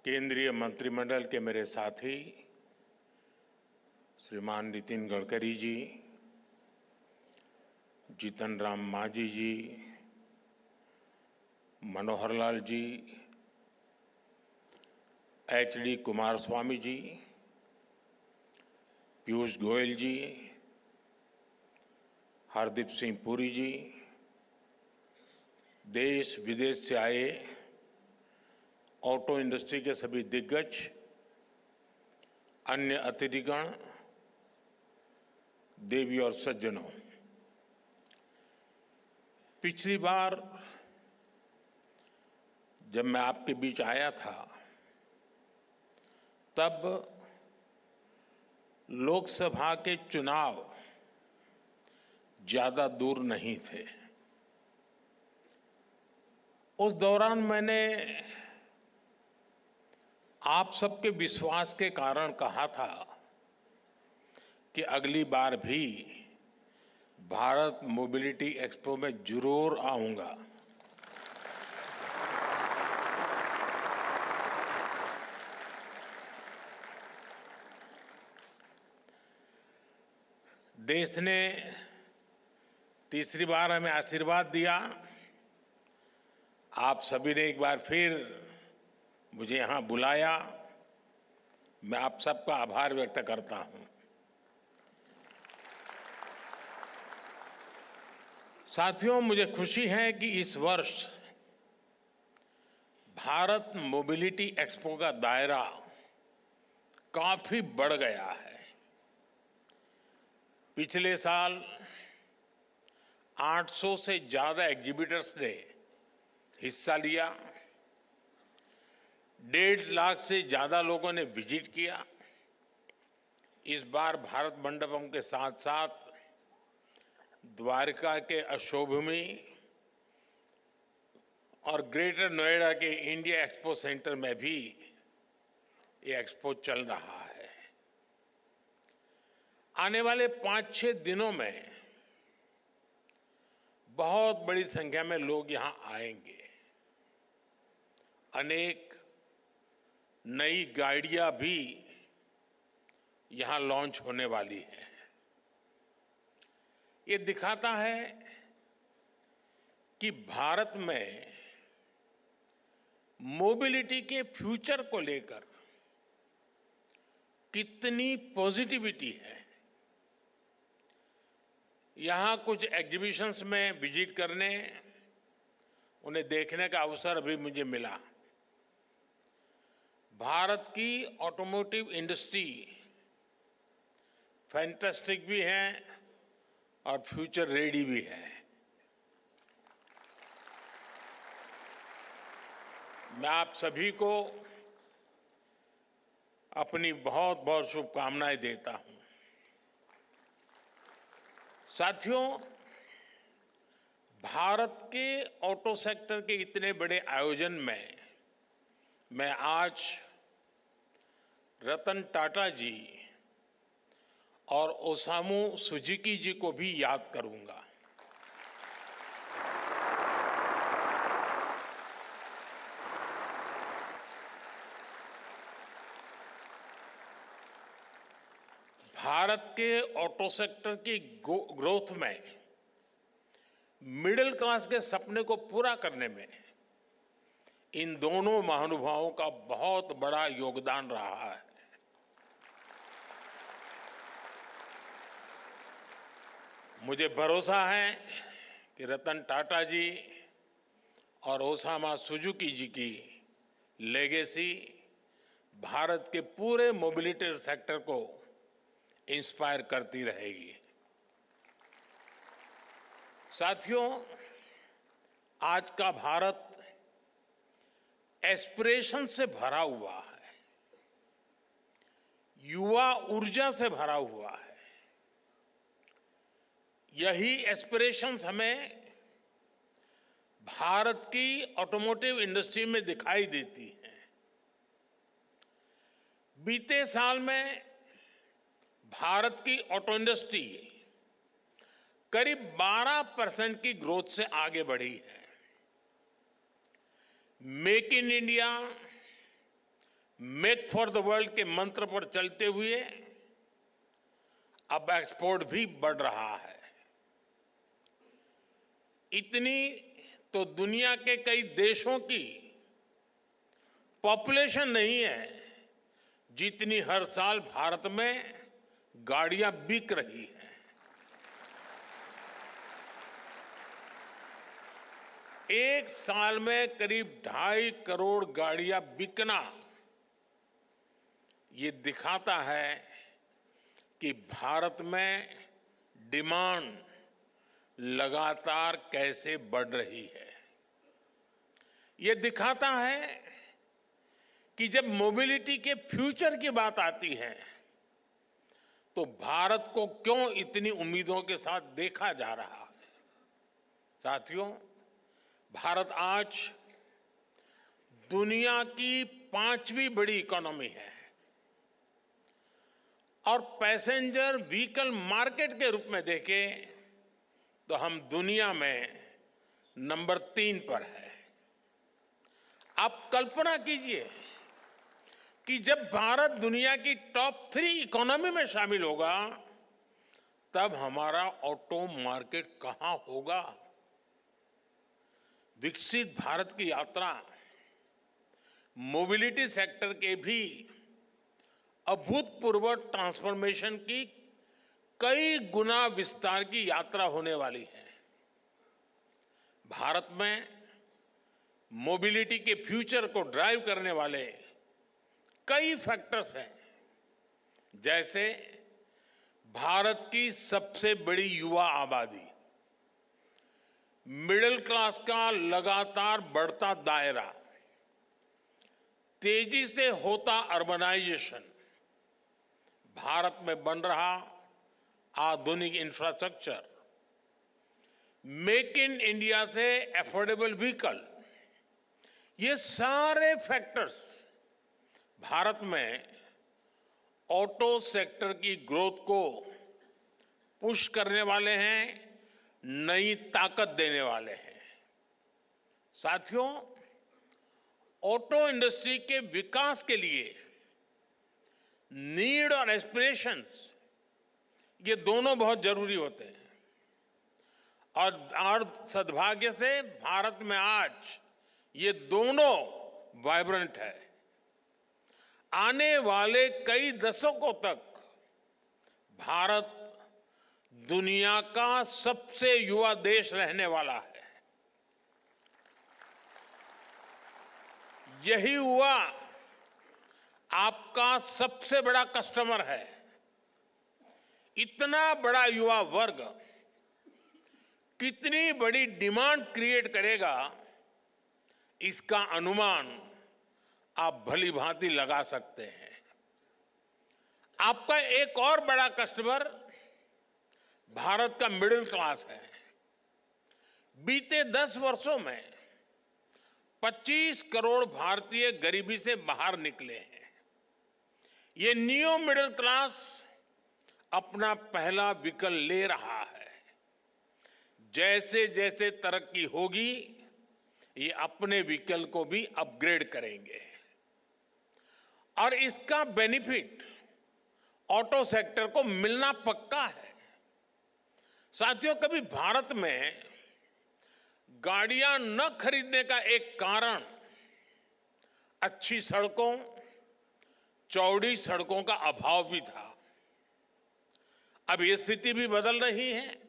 केंद्रीय मंत्रिमंडल के मेरे साथी श्रीमान नितिन गडकरी जी, जीतन राम मांझी जी, मनोहर लाल जी, एच.डी. कुमारस्वामी जी, पीयूष गोयल जी, हरदीप सिंह पुरी जी, देश विदेश से आए ऑटो इंडस्ट्री के सभी दिग्गज, अन्य अतिथिगण, देवी और सज्जनों, पिछली बार जब मैं आपके बीच आया था तब लोकसभा के चुनाव ज्यादा दूर नहीं थे। उस दौरान मैंने आप सबके विश्वास के कारण कहा था कि अगली बार भी भारत मोबिलिटी एक्सपो में जरूर आऊंगा। देश ने तीसरी बार हमें आशीर्वाद दिया। आप सभी ने एक बार फिर मुझे यहां बुलाया। मैं आप सबका आभार व्यक्त करता हूं। साथियों, मुझे खुशी है कि इस वर्ष भारत मोबिलिटी एक्सपो का दायरा काफी बढ़ गया है। पिछले साल 800 से ज्यादा एग्जीबिटर्स ने हिस्सा लिया। 1.5 लाख से ज्यादा लोगों ने विजिट किया। इस बार भारत मंडपम के साथ साथ द्वारका के अशोभूमि और ग्रेटर नोएडा के इंडिया एक्सपो सेंटर में भी ये एक्सपो चल रहा है। आने वाले 5-6 दिनों में बहुत बड़ी संख्या में लोग यहां आएंगे। अनेक नई गाड़ियां भी यहां लॉन्च होने वाली है। ये दिखाता है कि भारत में मोबिलिटी के फ्यूचर को लेकर कितनी पॉजिटिविटी है। यहां कुछ एग्जीबिशंस में विजिट करने, उन्हें देखने का अवसर भी मुझे मिला। भारत की ऑटोमोटिव इंडस्ट्री फैंटास्टिक भी है और फ्यूचर रेडी भी है। मैं आप सभी को अपनी बहुत बहुत शुभकामनाएं देता हूं। साथियों, भारत के ऑटो सेक्टर के इतने बड़े आयोजन में मैं आज रतन टाटा जी और ओसामू सुजुकी जी को भी याद करूंगा। भारत के ऑटो सेक्टर की ग्रोथ में मिडिल क्लास के सपने को पूरा करने में इन दोनों महानुभावों का बहुत बड़ा योगदान रहा है। मुझे भरोसा है कि रतन टाटा जी और ओसामा सुजुकी जी की लेगेसी भारत के पूरे मोबिलिटी सेक्टर को इंस्पायर करती रहेगी। साथियों, आज का भारत एस्पिरेशन से भरा हुआ है, युवा ऊर्जा से भरा हुआ है। यही एस्पिरेशंस हमें भारत की ऑटोमोटिव इंडस्ट्री में दिखाई देती हैं। बीते साल में भारत की ऑटो इंडस्ट्री करीब 12% की ग्रोथ से आगे बढ़ी है। Make in India, make for the world के मंत्र पर चलते हुए अब एक्सपोर्ट भी बढ़ रहा है। इतनी तो दुनिया के कई देशों की पॉपुलेशन नहीं है जितनी हर साल भारत में गाड़ियां बिक रही हैं। एक साल में करीब 2.5 करोड़ गाड़ियां बिकना ये दिखाता है कि भारत में डिमांड लगातार कैसे बढ़ रही है। ये दिखाता है कि जब मोबिलिटी के फ्यूचर की बात आती है तो भारत को क्यों इतनी उम्मीदों के साथ देखा जा रहा है। साथियों, भारत आज दुनिया की 5वीं बड़ी इकोनॉमी है और पैसेंजर व्हीकल मार्केट के रूप में देखें तो हम दुनिया में नंबर 3 पर है। आप कल्पना कीजिए कि जब भारत दुनिया की टॉप 3 इकोनॉमी में शामिल होगा तब हमारा ऑटो मार्केट कहां होगा। विकसित भारत की यात्रा मोबिलिटी सेक्टर के भी अभूतपूर्व ट्रांसफॉर्मेशन की कई गुना विस्तार की यात्रा होने वाली है। भारत में मोबिलिटी के फ्यूचर को ड्राइव करने वाले कई फैक्टर्स हैं, जैसे भारत की सबसे बड़ी युवा आबादी, मिडिल क्लास का लगातार बढ़ता दायरा, तेजी से होता अर्बनाइजेशन, भारत में बन रहा आधुनिक इंफ्रास्ट्रक्चर, मेक इन इंडिया से अफोर्डेबल व्हीकल, ये सारे फैक्टर्स भारत में ऑटो सेक्टर की ग्रोथ को पुश करने वाले हैं, नई ताकत देने वाले हैं। साथियों, ऑटो इंडस्ट्री के विकास के लिए नीड और एस्पिरेशंस ये दोनों बहुत जरूरी होते हैं और सद्भाग्य से भारत में आज ये दोनों वाइब्रेंट है। आने वाले कई दशकों तक भारत दुनिया का सबसे युवा देश रहने वाला है। यही युवा आपका सबसे बड़ा कस्टमर है। इतना बड़ा युवा वर्ग कितनी बड़ी डिमांड क्रिएट करेगा, इसका अनुमान आप भली भांति लगा सकते हैं। आपका एक और बड़ा कस्टमर भारत का मिडिल क्लास है। बीते 10 वर्षों में 25 करोड़ भारतीय गरीबी से बाहर निकले हैं। ये नियो मिडिल क्लास अपना पहला व्हीकल ले रहा है। जैसे जैसे तरक्की होगी, ये अपने व्हीकल को भी अपग्रेड करेंगे और इसका बेनिफिट ऑटो सेक्टर को मिलना पक्का है। साथियों, कभी भारत में गाड़ियां न खरीदने का एक कारण अच्छी सड़कों, चौड़ी सड़कों का अभाव भी था। अब ये स्थिति भी बदल रही है।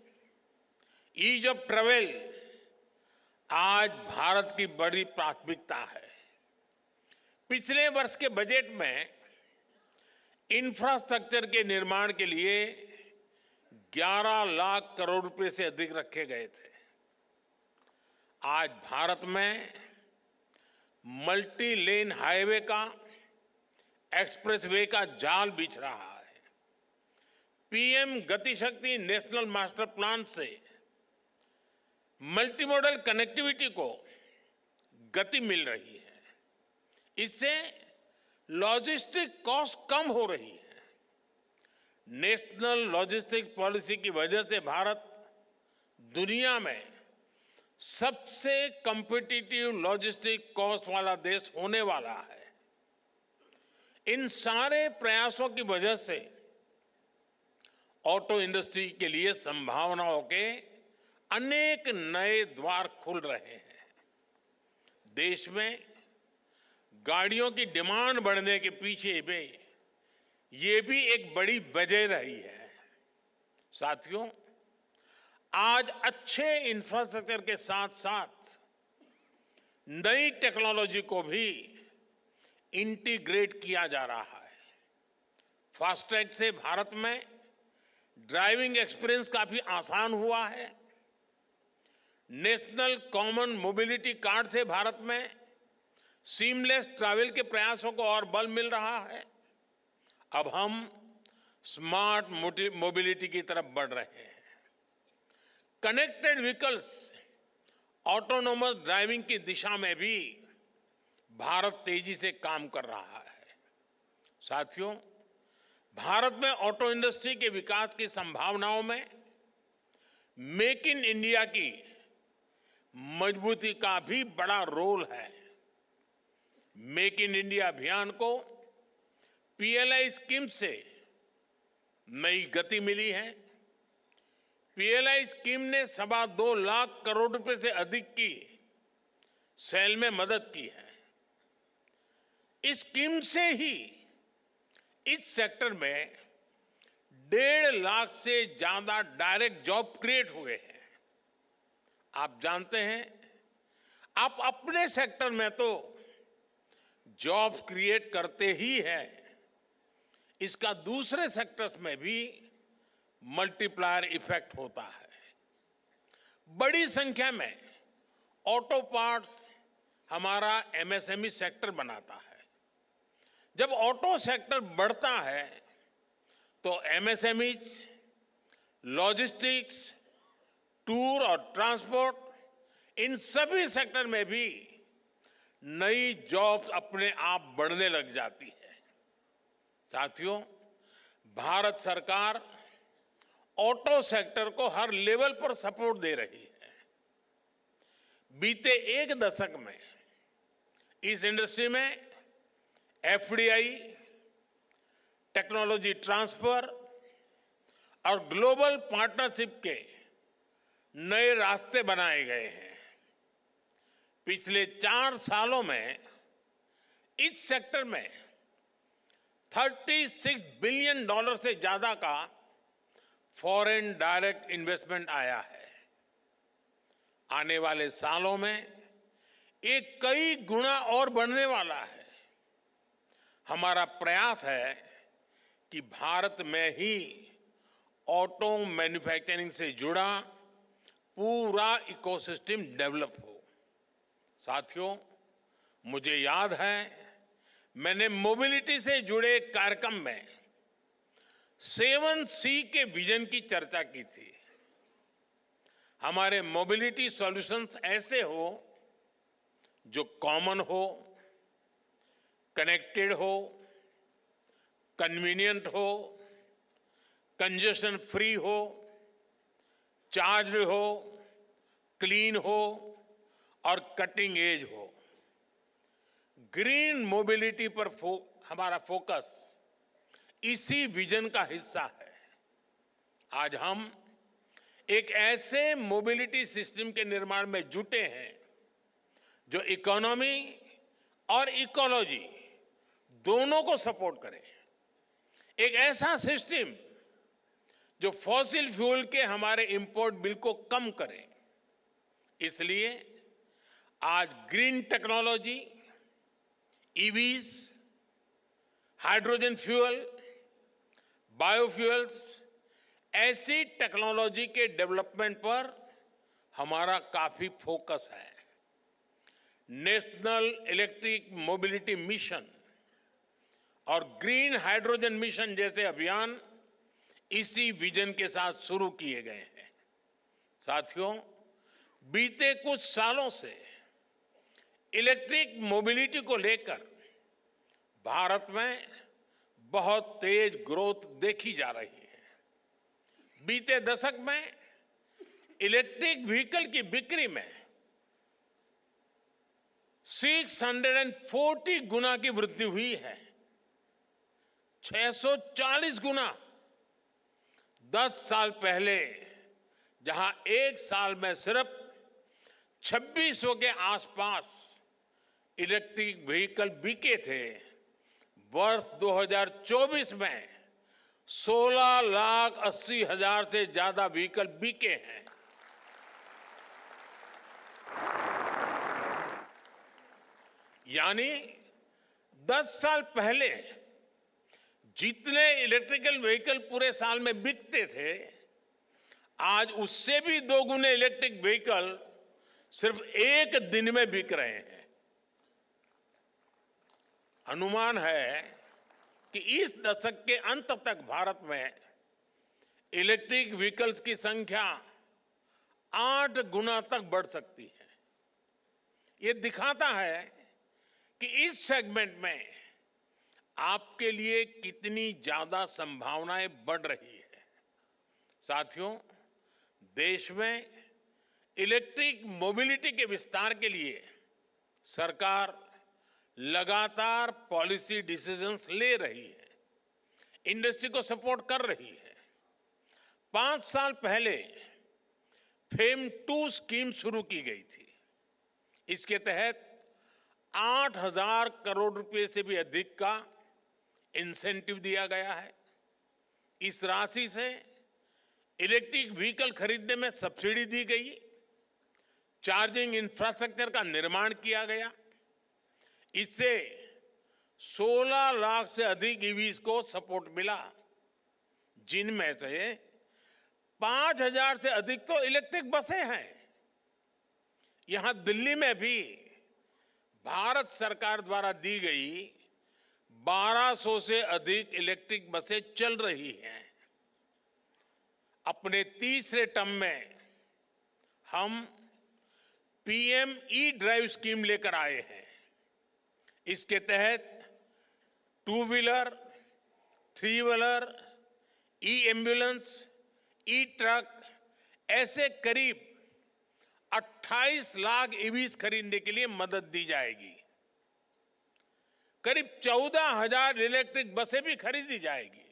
ईज ऑफ ट्रेवल आज भारत की बड़ी प्राथमिकता है। पिछले वर्ष के बजट में इंफ्रास्ट्रक्चर के निर्माण के लिए 11 लाख करोड़ रुपए से अधिक रखे गए थे। आज भारत में मल्टी लेन हाईवे का, एक्सप्रेसवे का जाल बिछ रहा है। पीएम गति शक्ति नेशनल मास्टर प्लान से मल्टी मॉडल कनेक्टिविटी को गति मिल रही है। इससे लॉजिस्टिक कॉस्ट कम हो रही है। नेशनल लॉजिस्टिक पॉलिसी की वजह से भारत दुनिया में सबसे कॉम्पिटिटिव लॉजिस्टिक कॉस्ट वाला देश होने वाला है। इन सारे प्रयासों की वजह से ऑटो इंडस्ट्री के लिए संभावनाओं के अनेक नए द्वार खुल रहे हैं। देश में गाड़ियों की डिमांड बढ़ने के पीछे भी ये भी एक बड़ी वजह रही है। साथियों, आज अच्छे इंफ्रास्ट्रक्चर के साथ साथ नई टेक्नोलॉजी को भी इंटीग्रेट किया जा रहा है। फास्टैग से भारत में ड्राइविंग एक्सपीरियंस काफी आसान हुआ है। नेशनल कॉमन मोबिलिटी कार्ड से भारत में सीमलेस ट्रैवल के प्रयासों को और बल मिल रहा है। अब हम स्मार्ट मोबिलिटी की तरफ बढ़ रहे हैं। कनेक्टेड व्हीकल्स, ऑटोनोमस ड्राइविंग की दिशा में भी भारत तेजी से काम कर रहा है। साथियों, भारत में ऑटो इंडस्ट्री के विकास की संभावनाओं में मेक इन इंडिया की मजबूती का भी बड़ा रोल है। मेक इन इंडिया अभियान को पीएलआई स्कीम से नई गति मिली है। पीएलआई स्कीम ने 2.25 लाख करोड़ रुपए से अधिक की सेल में मदद की है। इस स्कीम से ही इस सेक्टर में 1.5 लाख से ज्यादा डायरेक्ट जॉब क्रिएट हुए हैं। आप जानते हैं, आप अपने सेक्टर में तो जॉब्स क्रिएट करते ही है, इसका दूसरे सेक्टर्स में भी मल्टीप्लायर इफेक्ट होता है। बड़ी संख्या में ऑटो पार्ट्स हमारा एमएसएमई सेक्टर बनाता है। जब ऑटो सेक्टर बढ़ता है तो एमएसएमईज, लॉजिस्टिक्स, टूर और ट्रांसपोर्ट, इन सभी सेक्टर में भी नई जॉब्स अपने आप बढ़ने लग जाती है। साथियों, भारत सरकार ऑटो सेक्टर को हर लेवल पर सपोर्ट दे रही है। बीते एक दशक में इस इंडस्ट्री में एफडीआई, टेक्नोलॉजी ट्रांसफर और ग्लोबल पार्टनरशिप के नए रास्ते बनाए गए हैं। पिछले 4 सालों में इस सेक्टर में $36 बिलियन से ज्यादा का फॉरेन डायरेक्ट इन्वेस्टमेंट आया है। आने वाले सालों में ये कई गुना और बढ़ने वाला है। हमारा प्रयास है कि भारत में ही ऑटो मैन्युफैक्चरिंग से जुड़ा पूरा इकोसिस्टम डेवलप हो। साथियों, मुझे याद है, मैंने मोबिलिटी से जुड़े कार्यक्रम में 7C के विजन की चर्चा की थी। हमारे मोबिलिटी सॉल्यूशंस ऐसे हो जो कॉमन हो, कनेक्टेड हो, कन्वीनियंट हो, कंजेशन फ्री हो, चार्ज हो, क्लीन हो और कटिंग एज हो। ग्रीन मोबिलिटी पर हमारा फोकस इसी विजन का हिस्सा है। आज हम एक ऐसे मोबिलिटी सिस्टम के निर्माण में जुटे हैं जो इकोनॉमी और इकोलॉजी दोनों को सपोर्ट करे। एक ऐसा सिस्टम जो फॉसिल फ्यूल के हमारे इंपोर्ट बिल को कम करे। इसलिए आज green technology, EVs, hydrogen fuel, biofuels, ऐसी टेक्नोलॉजी के डेवलपमेंट पर हमारा काफी फोकस है। नेशनल इलेक्ट्रिक मोबिलिटी मिशन और ग्रीन हाइड्रोजन मिशन जैसे अभियान इसी विजन के साथ शुरू किए गए हैं। साथियों, बीते कुछ सालों से इलेक्ट्रिक मोबिलिटी को लेकर भारत में बहुत तेज ग्रोथ देखी जा रही है। बीते दशक में इलेक्ट्रिक व्हीकल की बिक्री में 640 गुना की वृद्धि हुई है। 640 गुना। 10 साल पहले जहां एक साल में सिर्फ 2600 के आसपास इलेक्ट्रिक व्हीकल बिके थे, वर्ष 2024 में 16,80,000 से ज्यादा व्हीकल बिके हैं। यानी 10 साल पहले जितने इलेक्ट्रिकल व्हीकल पूरे साल में बिकते थे, आज उससे भी 2 गुने इलेक्ट्रिक व्हीकल सिर्फ एक दिन में बिक रहे हैं। अनुमान है कि इस दशक के अंत तक भारत में इलेक्ट्रिक व्हीकल्स की संख्या 8 गुना तक बढ़ सकती है। ये दिखाता है कि इस सेगमेंट में आपके लिए कितनी ज्यादा संभावनाएं बढ़ रही है। साथियों, देश में इलेक्ट्रिक मोबिलिटी के विस्तार के लिए सरकार लगातार पॉलिसी डिसीजंस ले रही है, इंडस्ट्री को सपोर्ट कर रही है। 5 साल पहले फेम 2 स्कीम शुरू की गई थी। इसके तहत 8,000 करोड़ रुपए से भी अधिक का इंसेंटिव दिया गया है। इस राशि से इलेक्ट्रिक व्हीकल खरीदने में सब्सिडी दी गई, चार्जिंग इंफ्रास्ट्रक्चर का निर्माण किया गया। इससे 16 लाख से अधिक ईवीज को सपोर्ट मिला, जिनमें से 5,000 से अधिक तो इलेक्ट्रिक बसें हैं। यहां दिल्ली में भी भारत सरकार द्वारा दी गई 1200 से अधिक इलेक्ट्रिक बसें चल रही हैं। अपने तीसरे टर्म में हम पीएम ई ड्राइव स्कीम लेकर आए हैं। इसके तहत 2 व्हीलर, 3 व्हीलर, ई एम्बुलेंस, ई ट्रक ऐसे करीब 28 लाख ईवीज खरीदने के लिए मदद दी जाएगी। करीब 14,000 इलेक्ट्रिक बसें भी खरीदी जाएगी।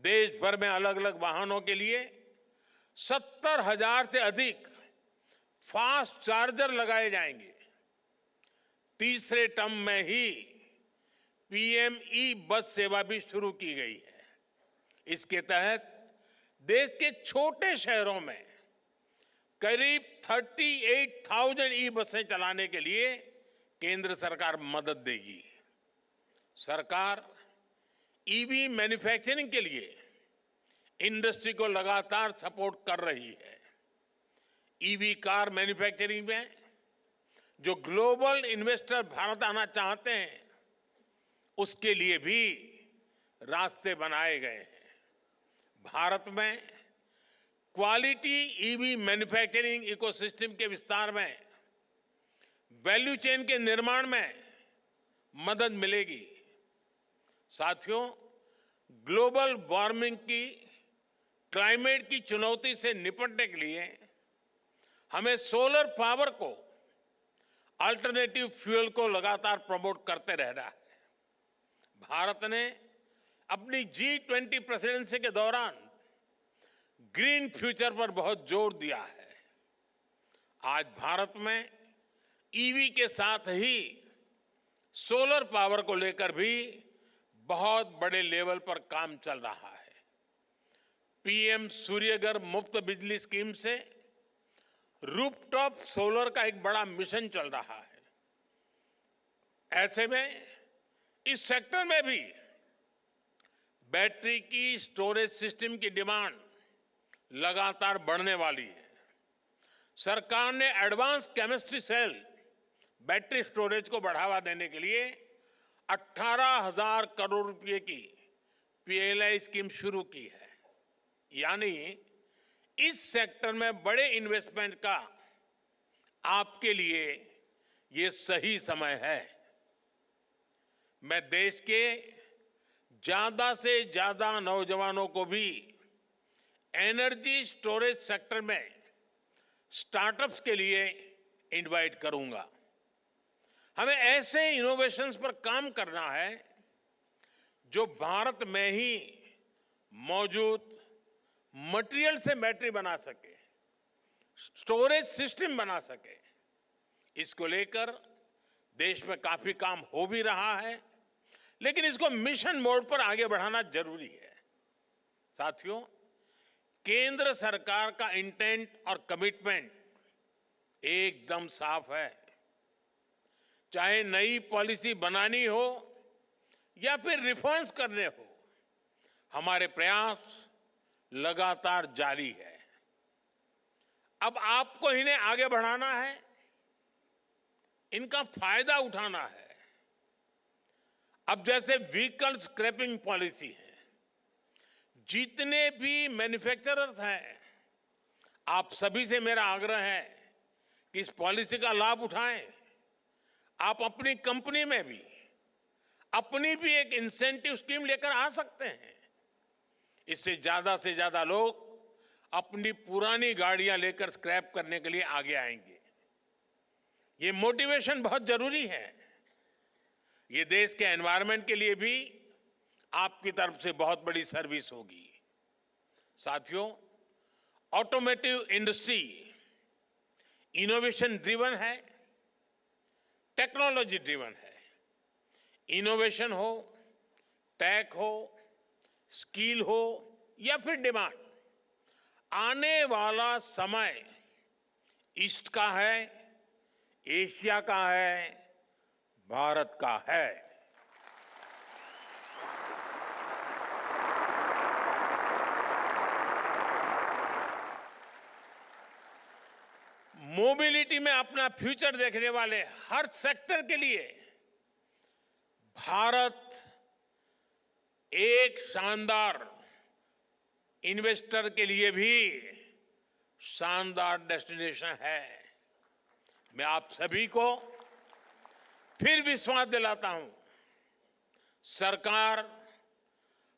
देश भर में अलग अलग वाहनों के लिए 70,000 से अधिक फास्ट चार्जर लगाए जाएंगे। तीसरे टर्म में ही पीएम ई बस सेवा भी शुरू की गई है। इसके तहत देश के छोटे शहरों में करीब 38,000 ई बसें चलाने के लिए केंद्र सरकार मदद देगी। सरकार ईवी मैन्युफैक्चरिंग के लिए इंडस्ट्री को लगातार सपोर्ट कर रही है। ईवी कार मैन्युफैक्चरिंग में जो ग्लोबल इन्वेस्टर भारत आना चाहते हैं, उसके लिए भी रास्ते बनाए गए हैं। भारत में क्वालिटी ईवी मैन्युफैक्चरिंग इकोसिस्टम के विस्तार में, वैल्यू चेन के निर्माण में मदद मिलेगी। साथियों, ग्लोबल वार्मिंग की, क्लाइमेट की चुनौती से निपटने के लिए हमें सोलर पावर को, अल्टरनेटिव फ्यूल को लगातार प्रमोट करते रहना है। भारत ने अपनी G20 प्रेसिडेंसी के दौरान ग्रीन फ्यूचर पर बहुत जोर दिया है। आज भारत में ईवी के साथ ही सोलर पावर को लेकर भी बहुत बड़े लेवल पर काम चल रहा है। पीएम सूर्यघर मुफ्त बिजली स्कीम से रूफटॉप सोलर का एक बड़ा मिशन चल रहा है। ऐसे में इस सेक्टर में भी बैटरी की स्टोरेज सिस्टम की डिमांड लगातार बढ़ने वाली है। सरकार ने advance chemistry cell battery storage को बढ़ावा देने के लिए 18,000 करोड़ रुपए की पीएलआई स्कीम शुरू की है। यानी इस सेक्टर में बड़े इन्वेस्टमेंट का आपके लिए ये सही समय है। मैं देश के ज्यादा से ज्यादा नौजवानों को भी एनर्जी स्टोरेज सेक्टर में स्टार्टअप्स के लिए इनवाइट करूंगा। हमें ऐसे इनोवेशंस पर काम करना है जो भारत में ही मौजूद मटेरियल से बैटरी बना सके, स्टोरेज सिस्टम बना सके, इसको लेकर देश में काफी काम हो भी रहा है, लेकिन इसको मिशन मोड पर आगे बढ़ाना जरूरी है। साथियों, केंद्र सरकार का इंटेंट और कमिटमेंट एकदम साफ है। चाहे नई पॉलिसी बनानी हो या फिर रिफॉर्म्स करने हो, हमारे प्रयास लगातार जारी है। अब आपको इन्हें आगे बढ़ाना है, इनका फायदा उठाना है। अब जैसे व्हीकल स्क्रैपिंग पॉलिसी है, जितने भी मैन्युफैक्चरर्स हैं, आप सभी से मेरा आग्रह है कि इस पॉलिसी का लाभ उठाएं। आप अपनी कंपनी में भी अपनी भी एक इंसेंटिव स्कीम लेकर आ सकते हैं। इससे ज्यादा लोग अपनी पुरानी गाड़ियां लेकर स्क्रैप करने के लिए आगे आएंगे। ये मोटिवेशन बहुत जरूरी है। ये देश के एनवायरनमेंट के लिए भी आपकी तरफ से बहुत बड़ी सर्विस होगी। साथियों, ऑटोमोटिव इंडस्ट्री इनोवेशन ड्रिवन है, टेक्नोलॉजी ड्रिवन है। इनोवेशन हो, टेक हो, स्किल हो या फिर डिमांड, आने वाला समय ईस्ट का है, एशिया का है, भारत का है। मोबिलिटी में अपना फ्यूचर देखने वाले हर सेक्टर के लिए भारत एक शानदार इन्वेस्टर के लिए भी शानदार डेस्टिनेशन है। मैं आप सभी को फिर विश्वास दिलाता हूं, सरकार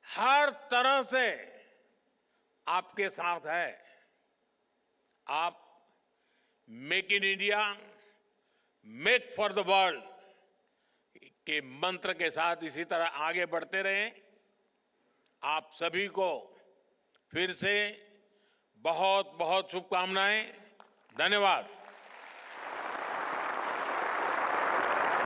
हर तरह से आपके साथ है। आप make in India, make for the world के मंत्र के साथ इसी तरह आगे बढ़ते रहें। आप सभी को फिर से बहुत बहुत शुभकामनाएं। धन्यवाद।